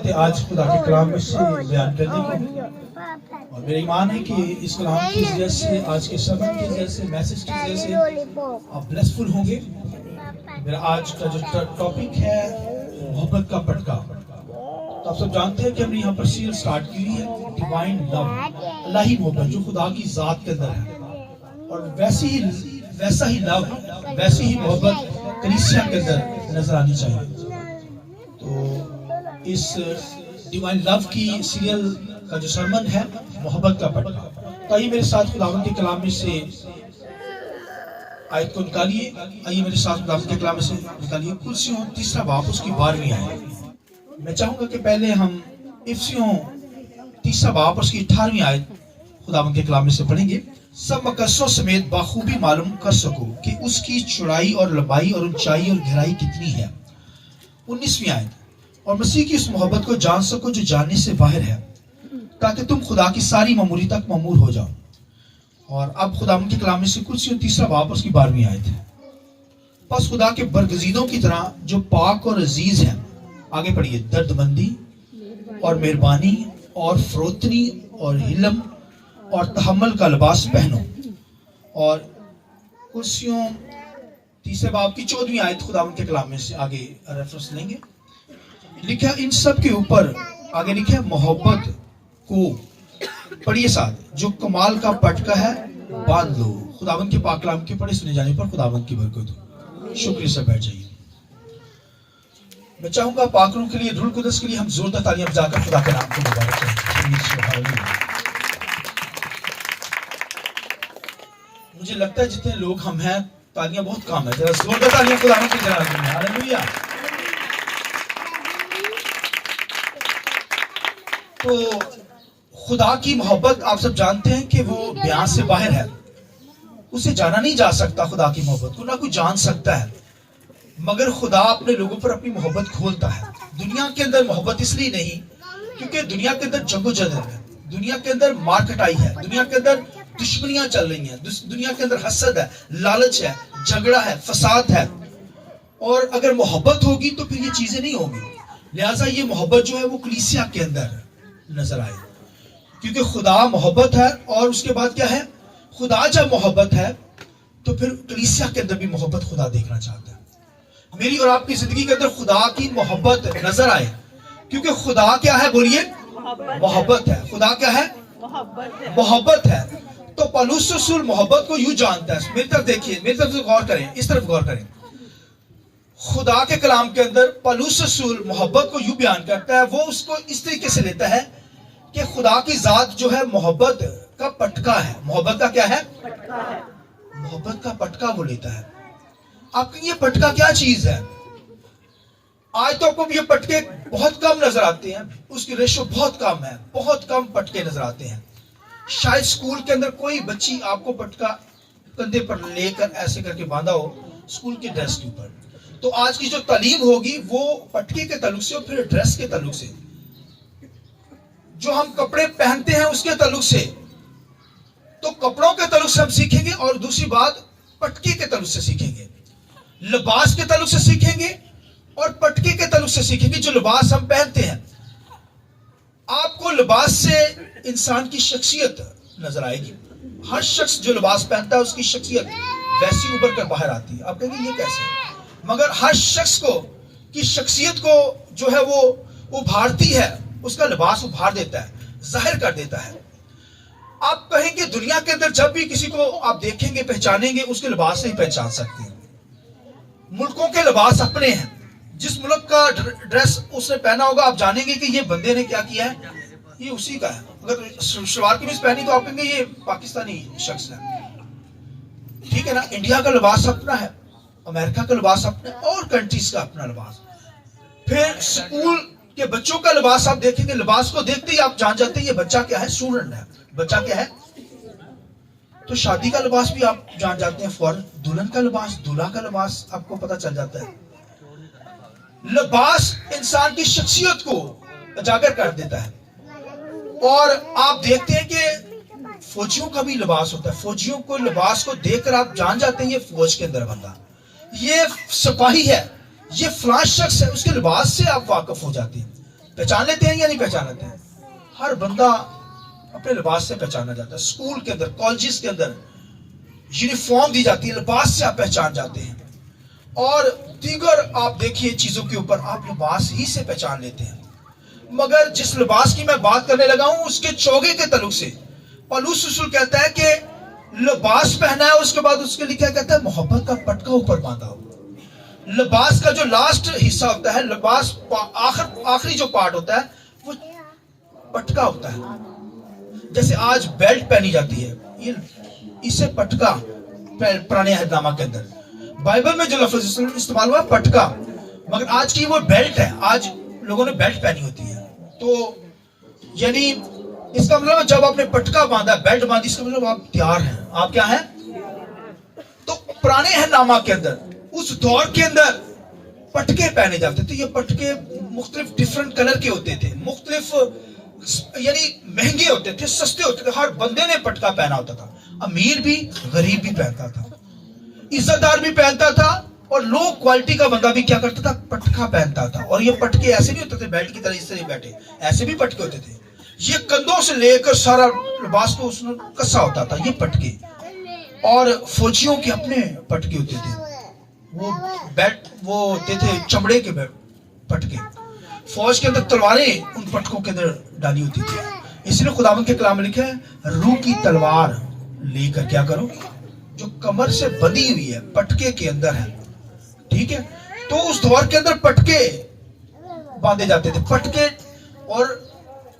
باتیں آج خدا کے کلام میں سے بیان کرنے کی، اور میرا ایمان ہے کہ اس کلام کی وجہ سے، آج کے سبق کی وجہ سے، میسج کی وجہ سے آپ بلیسفل ہوں گے۔ میرا آج کا جو ٹاپک ہے محبت کا پٹکا۔ تو آپ سب جانتے ہیں کہ ہم نے یہاں پر سیریل سٹارٹ کی ہے ڈیوائن لو، الہی محبت جو خدا کی ذات کے اندر ہے، اور ویسا ہی لو، ویسی ہی محبت کلیسیا کے اندر نظر آنی چاہیے۔ تو اس ڈیوائن لو کی سیریل کا جو سرمن ہے محبت کا پٹکا، تو آئیے میرے ساتھ خداوند کے کلام میں سے آیت کو نکالیے۔ آئیے میرے ساتھ خداوند کے کلام میں سے نکالیے کلسیوں 3 باب اس کی 12ویں آیت۔ میں چاہوں گا کہ پہلے ہم افسیوں 3 باب اس کی 18ویں آیت خداوند کے کلام میں سے پڑھیں گے۔ سب مقصوں سمیت بخوبی معلوم کر سکو کہ اس کی چوڑائی اور لمبائی اور اونچائی اور گہرائی کتنی ہے۔ 19ویں آیت، اور مسیح کی اس محبت کو جان سکو جو جاننے سے باہر ہے، تاکہ تم خدا کی ساری معموری تک معمور ہو جاؤ۔ اور اب خداوند کے کلام میں سے کلسیوں 3 باب اس کی 12ویں آیت ہے۔ پس خدا کے برگزیدوں کی طرح جو پاک اور عزیز ہیں، آگے پڑھیے، درد مندی اور مہربانی اور فروتنی اور حلم اور تحمل کا لباس پہنو۔ اور کلسیوں 3 باب کی 14ویں آیت خداوند کے کلام میں سے آگے ریفرنس لیں گے۔ لکھا ان سب کے اوپر، آگے لکھا محبت کو، پڑھیے ساتھ، جو کمال کا پٹکا ہے باندھ لو۔ خداوند کے پاک کلام کے پڑھے سنے جانے پر خداوند کی برکت ہو۔ شکریہ سے بیٹھ جائیے۔ میں چاہوں گا پاک روح کے لیے، روح القدس کے لیے ہم زوردار تالیاں بجا کر خدا کے نام کو مبارک کریں۔ مجھے لگتا ہے جتنے لوگ ہم ہیں تالیاں بہت کام ہے، ذرا زوردار تالیاں خداوند کی جناب میں۔ ہاللویا۔ تو خدا کی محبت آپ سب جانتے ہیں کہ وہ بیان سے باہر ہے، اسے جانا نہیں جا سکتا۔ خدا کی محبت کو نہ کوئی جان سکتا ہے، مگر خدا اپنے لوگوں پر اپنی محبت کھولتا ہے۔ دنیا کے اندر محبت اس لیے نہیں کیونکہ دنیا کے اندر جنگ و جدل ہے، دنیا کے اندر مار کٹائی ہے، دنیا کے اندر دشمنیاں چل رہی ہیں، دنیا کے اندر حسد ہے، لالچ ہے، جھگڑا ہے، فساد ہے۔ اور اگر محبت ہوگی تو پھر یہ چیزیں نہیں ہوں گی۔ لہٰذا یہ محبت جو ہے وہ کلیسیا کے اندر نظر آئے، کیونکہ خدا محبت ہے۔ اور اس کے بعد کیا ہے، خدا جب محبت ہے تو پھر کلیسیا کے اندر بھی محبت خدا دیکھنا چاہتا ہے۔ میری اور آپ کی زندگی کے اندر خدا کی محبت نظر آئے، کیونکہ خدا کیا ہے، بولیے، محبت ہے۔ خدا کیا ہے، محبت ہے۔ تو پولس رسول محبت کو یوں جانتا ہے، میری طرف دیکھیے، میری طرف غور کریں، اس طرف غور کریں۔ خدا کے کلام کے اندر پولس رسول محبت کو یوں بیان کرتا ہے، وہ اس کو اس طریقے سے لیتا ہے کہ خدا کی ذات جو ہے محبت کا پٹکا ہے۔ محبت کا کیا ہے، محبت کا پٹکا وہ لیتا ہے۔ آپ کہیں یہ پٹکا کیا چیز ہے؟ آج تو آپ کو یہ پٹکے بہت کم نظر آتے ہیں، اس کی ریشو بہت کم ہے، بہت کم پٹکے نظر آتے ہیں۔ شاید سکول کے اندر کوئی بچی آپ کو پٹکا کندھے پر لے کر ایسے کر کے باندھا ہو سکول کے ڈریس کے اوپر۔ تو آج کی جو تعلیم ہوگی وہ پٹکے کے تعلق سے اور پھر ڈریس کے تعلق سے، جو ہم کپڑے پہنتے ہیں اس کے تعلق سے، تو کپڑوں کے تعلق سے ہم سیکھیں گے، اور دوسری بات پٹکے کے تعلق سے سیکھیں گے، لباس کے تعلق سے سیکھیں گے اور پٹکے کے تعلق سے سیکھیں گے۔ جو لباس ہم پہنتے ہیں، آپ کو لباس سے انسان کی شخصیت نظر آئے گی۔ ہر شخص جو لباس پہنتا ہے اس کی شخصیت ویسی ابھر کر باہر آتی ہے۔ آپ کہیں گے یہ کیسے؟ مگر ہر شخص کو کی شخصیت کو جو ہے وہ ابھارتی ہے، اس کا لباس ابھار دیتا ہے، ظاہر کر دیتا ہے۔ آپ کہیں گے دنیا کے اندر جب بھی کسی کو آپ دیکھیں گے، پہچانیں گے، اس کے لباس سے ہی پہچان سکتے ہیں۔ ملکوں کے لباس اپنے ہیں، جس ملک کا ڈریس اس نے پہنا ہوگا آپ جانیں گے کہ یہ بندے نے کیا کیا ہے، یہ اسی کا ہے۔ اگر شلوار قمیض پہنی تو آپ کہیں گے یہ پاکستانی شخص ہے، ٹھیک ہے نا۔ انڈیا کا لباس اپنا ہے، امریکہ کا لباس اپنا ہے، اور کنٹریز کا اپنا لباس۔ پھر سکول کے بچوں کا لباس آپ دیکھیں گے، لباس کو دیکھتے ہی آپ جان جاتے ہیں یہ بچہ کیا ہے، اسٹوڈنٹ ہے، بچہ کیا ہے۔ تو شادی کا لباس بھی آپ جان جاتے ہیں فوراً، دلہن کا لباس، دولہا کا لباس آپ کو پتہ چل جاتا ہے۔ لباس انسان کی شخصیت کو اجاگر کر دیتا ہے۔ اور آپ دیکھتے ہیں کہ فوجیوں کا بھی لباس ہوتا ہے، فوجیوں کو لباس کو دیکھ کر آپ جان جاتے ہیں یہ فوج کے اندر بندہ، یہ سپاہی ہے، یہ فلاں شخص ہے، اس کے لباس سے آپ واقف ہو جاتے ہیں۔ पहचान लेते हैं या नहीं पहचान लेते हैं? हर बंदा अपने लिबास से पहचाना जाता है। स्कूल के अंदर, कॉलेजेस के अंदर यूनिफॉर्म दी जाती है, लिबास से आप पहचान जाते हैं। और दीगर आप देखिए चीजों के ऊपर आप लिबास ही से पहचान लेते हैं। मगर जिस लिबास की मैं बात करने लगा हूं उसके चौगे के तल्लुक से पौलुस रसूल कहता है कि लिबास पहना है, उसके बाद उसके लिए क्या कहता है? मोहब्बत का पटका ऊपर बांधा हो। लिबास का जो लास्ट हिस्सा होता है, लिबास आखिरी जो पार्ट होता है वो पटका होता है। जैसे आज बेल्ट पहनी जाती है, ये इससे पटका, पुराने अहदनामा के अंदर बाइबल में जो लफ्ज इस्तेमाल हुआ पटका, मगर आज की वो बेल्ट है। आज लोगों ने बेल्ट पहनी होती है। तो यानी इसका मतलब जब आपने पटका बांधा, बेल्ट बांधी, इसका मतलब आप तैयार हैं। आप क्या हैं? तो पुराने अहदनामा के अंदर, उस दौर के अंदर पटके पहने जाते थे। ये पटके मुख्तलिफ डिफरेंट कलर के होते थे, मुख्तलिफ यानी महंगे होते थे, सस्ते होते थे। हर बंदे ने पटका पहना होता था, अमीर भी गरीब भी पहनता था, इज्जतदार भी पहनता था, और लो क्वालिटी का बंदा भी क्या करता था? पटका पहनता था। और ये पटके ऐसे नहीं होते थे बेल्ट की तरह इस तरह बैठे, ऐसे भी पटके होते थे। ये कंधों से लेकर सारा लिबास को उसमें कसा होता था, ये पटके। और फौजियों के अपने पटके होते थे, वो होते थे चमड़े के पटके। फौज के अंदर तलवारें उन पटकों के अंदर डाली होती थी। इसलिए खुदावंद के कलाम में लिखा है, रूह की तलवार लेकर क्या करो, जो कमर से बंधी हुई है, पटके के अंदर है। ठीक है, तो उस दौर के अंदर पटके बांधे जाते थे, पटके। और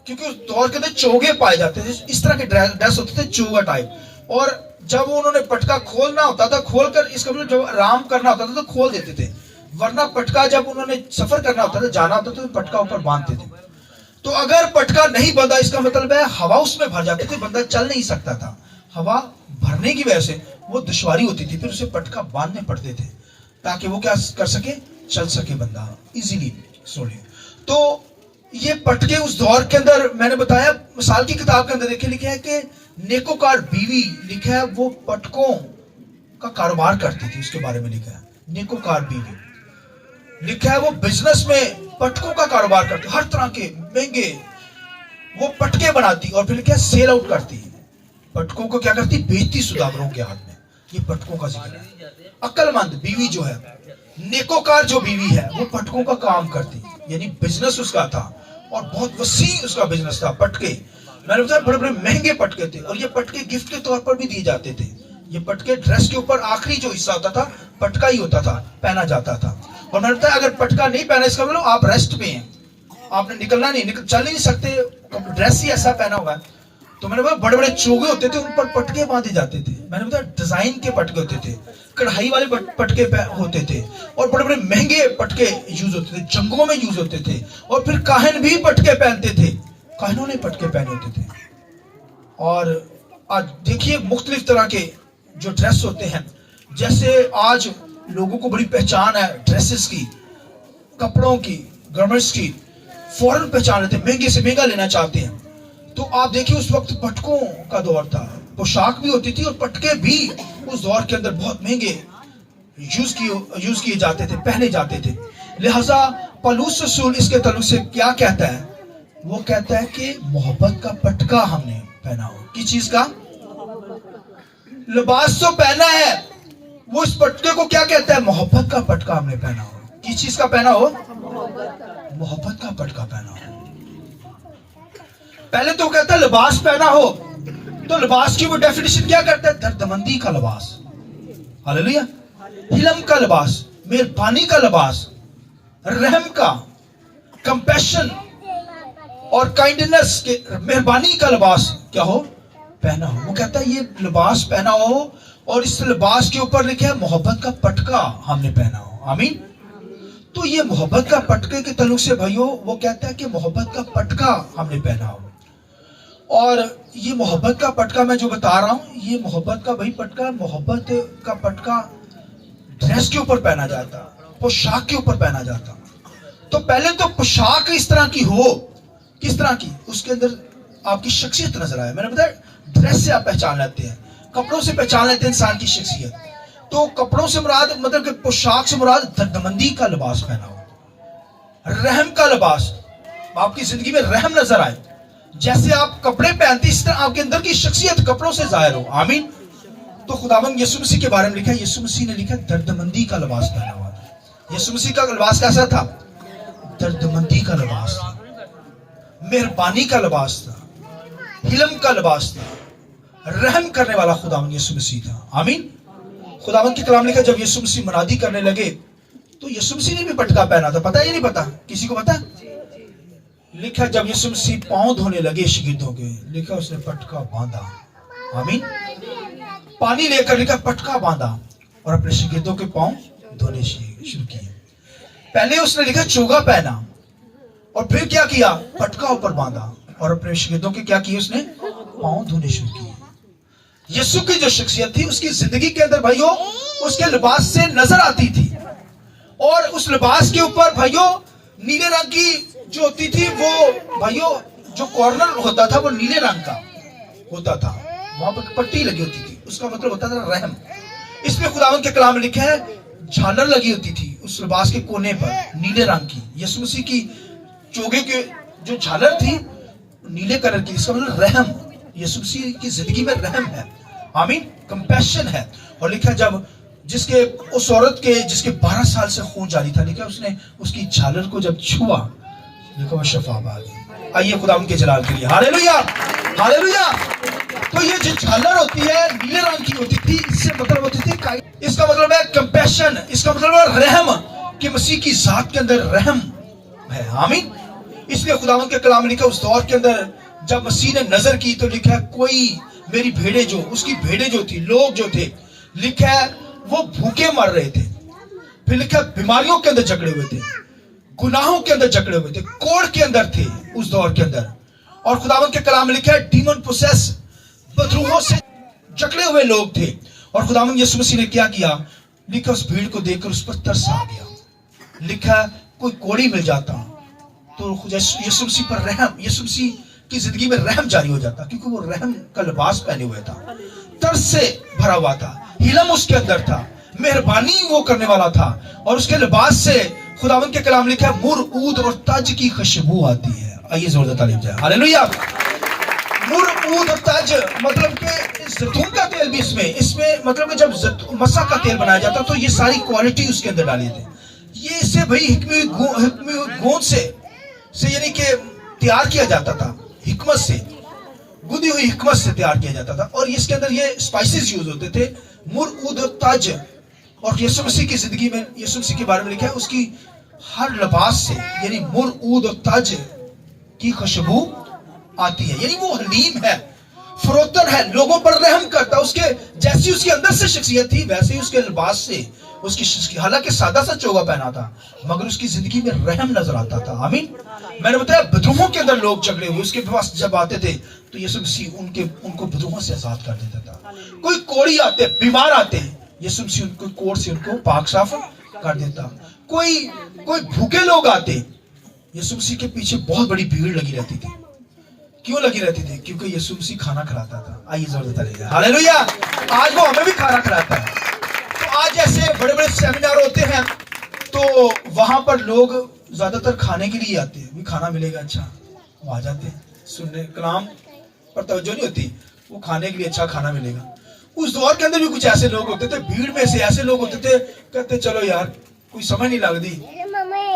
क्योंकि उस दौर के अंदर चोगे पाए जाते थे, इस तरह के ड्रेस होते थे, चोगा टाइप। और जब उन्होंने पटका खोलना होता था, खोलकर इसका मतलब जब आराम करना होता था तो खोल देते थे, वरना पटका जब उन्होंने सफर करना होता था, जाना होता था, तो पटका ऊपर बांधते थे। तो अगर पटका नहीं बंधा, इसका मतलब है हवा उसमें भर जाती थी, बंदा चल नहीं सकता था। हवा भरने की वजह से वो दुश्वारी होती थी, फिर उसे पटका बांधने पड़ते थे ताकि वो क्या कर सके, चल सके बंदा इजीली। तो ये पटके उस दौर के अंदर, मैंने बताया मिसाल की किताब के अंदर देखिए लिखा है कि नेकोकार बीवी, लिखा है वो पटकों का कारोबार करती थी, उसके बारे में लिखा है नेकोकार बीवी। लिखा है वो बिजनेस में पटकों का कारोबार करती, हर तरह के महंगे वो पटके बनाती, और फिर लिखा है सेल आउट करती, पटकों को क्या करती, बेचती सौदागरों के हाथ में। ये पटकों का जिक्र है। अक्लमंद बीवी जो है, नेकोकार जो बीवी है, वो पटकों का काम करती, यानी बिजनेस उसका था, और बहुत वसी उसका बिजनेस था। पटके मैंने बताया बड़े बड़े महंगे पटके थे, और ये पटके गिफ्ट के तौर पर भी दिए जाते थे। ये पटके ड्रेस के ऊपर आखिरी जो हिस्सा होता था, पटका ही होता था, पहना जाता था। और मैंने बताया अगर पटका नहीं पहना, इसका मतलब आप रेस्ट पे हैं, आपने निकलना नहीं, चल नहीं सकते, ड्रेस ही ऐसा पहना हुआ है। तो मैंने बताया बड़े बड़े चोगे होते थे, उन पर पटके बांधे जाते थे। मैंने बताया डिजाइन के पटके होते थे, कढ़ाई वाले पटके होते थे, और बड़े बड़े महंगे पटके यूज होते थे, जंगों में यूज होते थे। और फिर काहिन भी पटके पहनते थे, काहिनों ने पटके पहने होते थे। और आज देखिए मुख्तलिफ तरह के जो ड्रेस होते हैं, जैसे आज लोगों को बड़ी पहचान है ड्रेसेस की, कपड़ों की, गारमेंट्स की, फौरन पहचान लेते हैं, महंगे से महंगा लेना चाहते हैं। तो आप देखिए उस वक्त पटकों का दौर था, पोशाक भी होती थी और पटके भी उस दौर के अंदर बहुत महंगे यूज किए जाते थे, पहने जाते थे। लिहाजा पौलुस रसूल इसके ताल्लुक से क्या कहता है? वो कहता है कि मोहब्बत का पटका हमने पहना हो। किस चीज का? लिबास तो पहना है, वो इस पटके को क्या कहता है? मोहब्बत का पटका हमने पहना हो। किस चीज का पहना हो? मोहब्बत का पटका पहना हो। पहले तो कहता है लिबास पहना हो, तो लिबास की वो डेफिनेशन क्या करता है? दर्दमंदी का लिबास, हालेलुया, हिलम का लिबास, मेहरबानी का लिबास, रहम का, कंपैशन और काइंडनेस के, मेहरबानी का लिबास क्या हो? पहना हो। वो कहता है ये लिबास पहना हो, और इस लिबास के ऊपर लिखा है मोहब्बत का पटका हमने पहना हो। आमीन। तो ये मोहब्बत का पटके के ताल्लुक से भाइयों वो कहता है कि मोहब्बत का पटका हमने पहना हो। और ये मोहब्बत का पटका मैं जो बता रहा हूं, ये मोहब्बत का भाई पटका, मोहब्बत का पटका ड्रेस के ऊपर पहना जाता, पोशाक के ऊपर पहना जाता। तो पहले तो पोशाक इस तरह की हो, किस तरह की? उसके अंदर आपकी शख्सियत नजर आए। मैंने बताया ड्रेस से आप पहचान लेते हैं, कपड़ों से पहचान लेते हैं इंसान की शख्सियत। तो कपड़ों से मुराद, मतलब कि पोशाक से मुराद दर्दमंदी का लिबास पहना हो, रहम का लिबास, आपकी जिंदगी में रहम नजर आए। जैसे आप कपड़े पहनते इस तरह आपके अंदर की शख्सियत कपड़ों से जाहिर हो। आमीन। तो खुदावंद यीशु मसीह के बारे में लिखा है, यीशु मसीह ने लिखा दर्दमंदी का लिबास पहना हुआ था। यीशु मसीह का लिबास कैसा था? दर्दमंदी का लिबास था, मेहरबानी का लिबास था, हिलम का लिबास था, रहम करने वाला खुदावंद यीशु मसीह था। आमीन। खुदावंद के कलाम लिखा, जब यीशु मसीह मुनादी करने लगे तो यीशु मसीह ने भी पटका पहना था। पता है या नहीं पता? किसी को पता? लिखा जब यीशु मसीह पांव धोने लगे शागिर्दों के, लिखा उसने पटका बांधा। आमीन। पानी लेकर लिखा पटका बांधा और अपने शागिर्दों के पांव धोने शुरू किए। पहले उसने लिखा चोगा पहना और फिर क्या किया? पटका ऊपर बांधा और अपने शागिर्दों के क्या किए? उसने पांव धोने शुरू किए। यीशु की जो शख्सियत थी उसकी जिंदगी के अंदर भाइयों उसके लिबास से नजर आती थी, और उस लिबास के ऊपर भाइयों नीले रंग की जो होती थी वो भाइयों जो कॉर्नर होता था वो नीले रंग का होता था, वहां पर पट्टी लगी होती थी, उसका मतलब होता था रहम। इसमें खुदावंद के कलाम में लिखा है झालर लगी होती थी उस लिबास के कोने पर नीले रंग की। यीशु मसीह की चोगे के जो झालर थी नीले कलर की, इसका मतलब रहम। यीशु मसीह की जिंदगी में रहम है। आमीन। कंपैशन है। और लिखा जब जिसके उस औरत के जिसके 12 साल से खून जारी था, लिखा उसने उसकी झालर को जब छुआ, लिखा वो शफा आ गई। आइए खुदा उनके जलाल के लिए हालेलुया, हालेलुया। तो ये जो झालर होती है नीले रंग की होती थी, इससे मतलब होती थी, इसका मतलब है कंपैशन, इसका मतलब है रहम, कि मसीह की जात के अंदर रहम है। आमीन। इसलिए खुदावंद के कलाम में लिखा उस दौर के अंदर जब मसीह ने नजर की तो लिखा कोई मेरी भेड़े जो उसकी भेड़े जो थी, लोग जो थे, लिखा है वो भूखे मर रहे थे। फिर लिखा बीमारियों के अंदर जकड़े हुए थे, गुनाहों के अंदर जकड़े हुए थे, कोड़ के अंदर थे उस दौर के अंदर। और खुदावंद के कलाम में लिखा है डीमन प्रोसेस, बदरूहों से जकड़े हुए लोग थे। और खुदावंद यीशु मसीह ने क्या किया? लिखा उस भीड़ को देखकर उस पर तरस आ गया। लिखा कोई कोड़ी मिल जाता तो यीशु मसीह पर रहम, यीशु मसीह की जिंदगी में रहम जारी हो जाता, क्योंकि वो रहम का लिबास पहने हुए था, तरस से भरा हुआ था, हिलम उसके अंदर था, मेहरबानी वो करने वाला था। और उसके लिबास से खुदावंद के कलाम लिखा है मुर ऊद और ताज की खुशबू आती है। आइए जोरदार तालीम जाए हालेलुया। मुर ऊद और ताज मतलब के जैतून का तेल भी इसमें मतलब कि जब मसा का तेल बनाया जाता तो ये सारी क्वालिटी उसके अंदर डाली थी। ये इससे भाई हिकमी गोंद से यानी कि तैयार किया जाता था, हिकमत से, गुदी हुई हिकमत से तैयार किया जाता था। और इसके अंदर ये स्पाइसेस यूज होते थे, मुर ऊद और ताज। और यीशु मसीह की जिंदगी में यीशु मसीह के बारे में लिखा है उसकी हर लिबास से यानी मुर ऊद और ताज की खुशबू आती है, यानी वो हलीम है, फरोतन है, लोगों पर रहम करता। उसके जैसी उसके अंदर से शख्सियत थी वैसे ही उसके लिबास से उसकी, हालांकि सादा सा चोगा पहना था मगर उसकी जिंदगी में रहम नजर आता था। आमीन। मैंने बताया बदरूहों के अंदर लोग झगड़े हुए उसके पास जब आते थे तो यीशु मसीह उनको बदरूहों से आजाद कर देता था। कोई कोड़ी आते, बीमार आते, यीशु मसीह उनको कोड़ से उनको पाक साफ कर देता। कोई भूखे लोग आते, यीशु मसीह के पीछे बहुत बड़ी भीड़ लगी रहती थी। क्यों लगी रहती थी? क्योंकि यीशु मसीह खाना खिलाता था। आइए जोरदार तालियां हालेलुया। आज वो हमें भी खाना खिलाता है। तो आज ऐसे बड़े बड़े सेमिनार होते हैं तो वहां पर लोग ज्यादातर खाने के लिए आते हैं, भी खाना मिलेगा अच्छा, वो आ जाते हैं सुनने, कलाम पर तवज्जो नहीं होती, वो खाने के लिए अच्छा खाना मिलेगा। उस दौर के अंदर भी कुछ ऐसे लोग होते थे, भीड़ में से ऐसे लोग होते थे, कहते चलो यार कोई समझ नहीं लगती,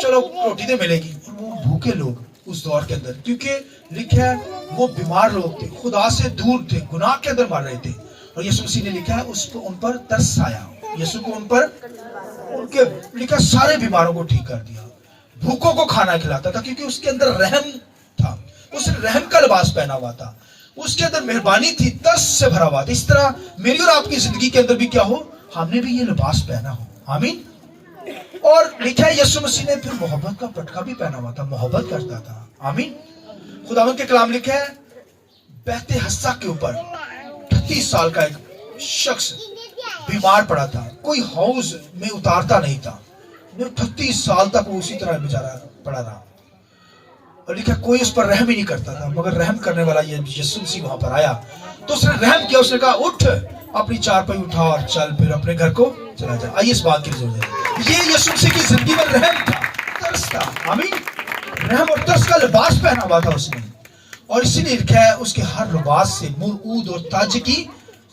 चलो रोटी तो मिलेगी। वो भूखे लोग उस दौर के अंदर, क्योंकि लिखा है वो बीमार लोग थे, खुदा से दूर थे, गुनाह के अंदर मर रहे थे। और यीशु मसीह ने लिखा है उसको उन पर तरस आया, यीशु को उन पर उनके लिखा सारे बीमारों को ठीक कर दिया, भूखों को खाना खिलाता था, क्योंकि उसके अंदर रहम था, उसने रहम का लिबास पहना हुआ था, उसके अंदर मेहरबानी थी, तरस से भरा हुआ था। इस तरह मेरी और आपकी जिंदगी के अंदर भी क्या हो, हमने भी ये लिबास पहना हो। आमीन। और लिखा है यीशु मसीह ने फिर मोहब्बत का पटका भी पहना हुआ था, मोहब्बत करता था। आमीन। खुदावंद के कलाम लिखा है बहते हस्सा के ऊपर 38 साल का एक शख्स बीमार पड़ा था, कोई हाउस में उतारता नहीं था, 38 साल तक वो उसी तरह बेचारा पड़ा रहा। और लिखा कोई उस पर रहम ही नहीं करता था, मगर रहम करने वाला ये यीशु मसीह वहां पर आया तो उसने रहम किया, उसने कहा उठ, अपनी चारपाई उठा और चल, फिर अपने घर को चला जा। आइए इस बात की जरूरत है, ये यीशु मसीह की जिंदगी में रहम था, तरस था। आमीन। रहम और तरस का लिबास पहना हुआ था उसने, और इसीलिए लिखा है उसके हर लिबास से मुर्ऊद और ताज की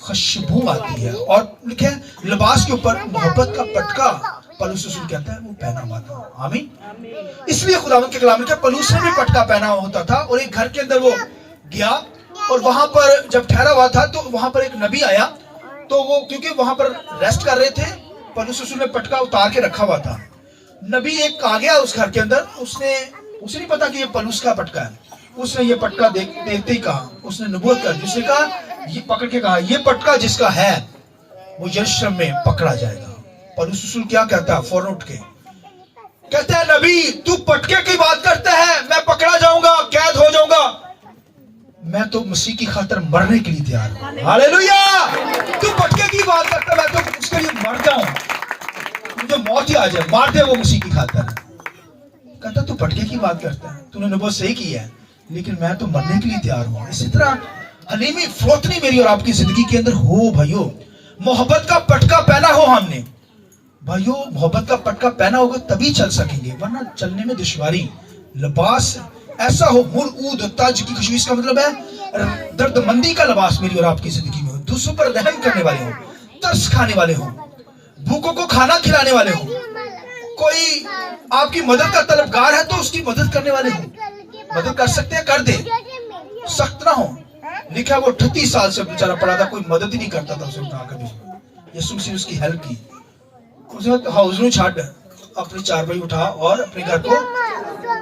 खुशबू आती है। और लिखा है लिबास के ऊपर मोहब्बत का पटका पलूस रसूल कहता है वो पहना हुआ था। आमीन। इसलिए खुदावंद के कलाम में क्या पलूस ने भी पटका पहना होता था, और एक घर के अंदर वो गया और वहां पर जब ठहरा हुआ था तो वहां पर एक नबी आया, तो वो क्योंकि वहां पर रेस्ट कर रहे थे, पलूस रसूल ने पटका उतार के रखा हुआ था। नबी एक आ गया उस घर के अंदर, उसे नहीं पता कि ये पलूस का पटका है। उसने ये पटका देखते ही कहा, उसने नबूवत कर दी, उसने कहा ये पकड़ के कहा ये पटका जिसका है वो यरूशलेम में पकड़ा जाएगा। पलूस रसूल क्या कहता है, फौरन उठ के कहता है नबी तू पटके की बात करता है, मैं पकड़ा जाऊंगा, कैद हो जाऊंगा, मैं तो मसीह की खातिर मरने के लिए तैयार हूं। हालेलुया। तू पटके की बात करता, मैं तो उसके लिए मर जाऊं, मुझे मौत ही आ जाए, मार दे वो मसीह की खातिर। कहता तू पटके की बात करता है, तूने नबूवत सही की है, लेकिन मैं तो मरने के लिए तैयार हूं। इसी तरह हलीमी फरोख्ती मेरी और आपकी जिंदगी के अंदर हो भाइयों। मोहब्बत का पटका पहना हो हमने भाइयों, मोहब्बत का पटका पहना होगा तभी चल सकेंगे, वरना चलने में दुश्वारी। लिबास ऐसा हो मुर्ऊद ताज की खुशबू, इसका मतलब है दर्दमंदी का लिबास मेरी और आपकी जिंदगी में हो, दूसरों पर रहम करने वाले हो, तरस खाने वाले हो, भूखों को खाना खिलाने वाले हो, कोई आपकी मदद का तलबगार है तो उसकी मदद करने वाले हो, मदद कर सकते हैं कर दे, सख्त ना हो। लिखा वो 38 साल से बेचारा पड़ा था, कोई मदद ही नहीं करता था, उसने उठा कभी यीशु मसीह उसकी हेल्प की, उसने हाउस छाट अपनी चारपाई उठा और अपने घर को।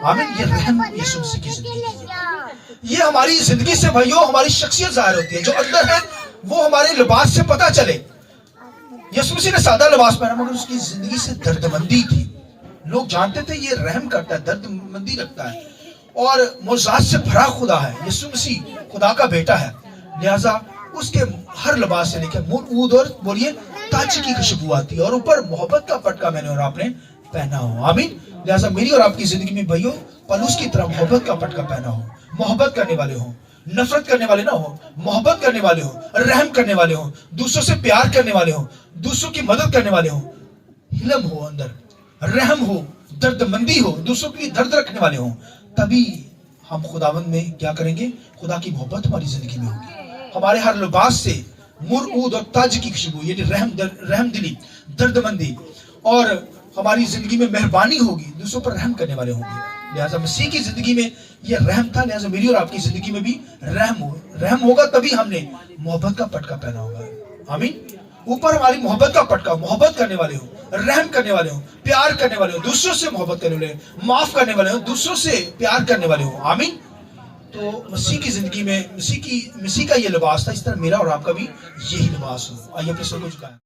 आमीन। ये रहम यीशु मसीह की जिंदगी है। ये हमारी जिंदगी से भाइयों हमारी शख्सियत जाहिर होती है, जो अंदर है वो हमारे लिबास से पता चले। यीशु मसीह ने सादा लिबास पहना, मगर उसकी जिंदगी से दर्दमंदी थी। लोग जानते थे ये रहम करता है, दर्दमंदी रखता है और मोजात से भरा खुदा है। यीशु मसीह खुदा का बेटा है, लिहाजा उसके हर लिबास से लेकर मुर्ऊद और बोलिए ताज की खुशबू आती है, और ऊपर मोहब्बत का पटका मैंने और आपने पहना हो। आमीन। लिहाजा मेरी और आपकी जिंदगी में भाइयों पलूस की तरह मोहब्बत का पटका पहना हो, मोहब्बत करने वाले हो, नफरत करने वाले ना हो, मोहब्बत करने वाले हो, रहम करने वाले हो, दूसरों से प्यार करने वाले हो, दूसरों की मदद करने वाले हो, हिलम हो अंदर, रहम हो, दर्दमंदी हो, दूसरों के लिए दर्द रखने वाले हो, तभी हम खुदावंद में क्या करेंगे, खुदा की मोहब्बत हमारी जिंदगी में होगी। हमारे हर लिबास से मुर्ऊद और ताज की खुशबू, ये रहम दिली, दर्दमंदी, और हमारी जिंदगी में मेहरबानी होगी, दूसरों पर रहम करने वाले होंगे। लिहाजा मसीह की जिंदगी में ये रहम था, लिहाजा मेरी और आपकी जिंदगी में भी रहम होगा, तभी हमने मोहब्बत का पटका पहना होगा। आमीन। ऊपर हमारी मोहब्बत का पटका, मोहब्बत करने वाले हो, रहम करने वाले हो, प्यार करने वाले हो, दूसरों से मोहब्बत करने वाले हो, माफ करने वाले हो, दूसरों से प्यार करने वाले हो। आमीन। तो मसीह की जिंदगी में मसीह का ये लिबास था, इस तरह मेरा और आपका भी यही लिबास हो। आइए अपने सर को झुकाएं।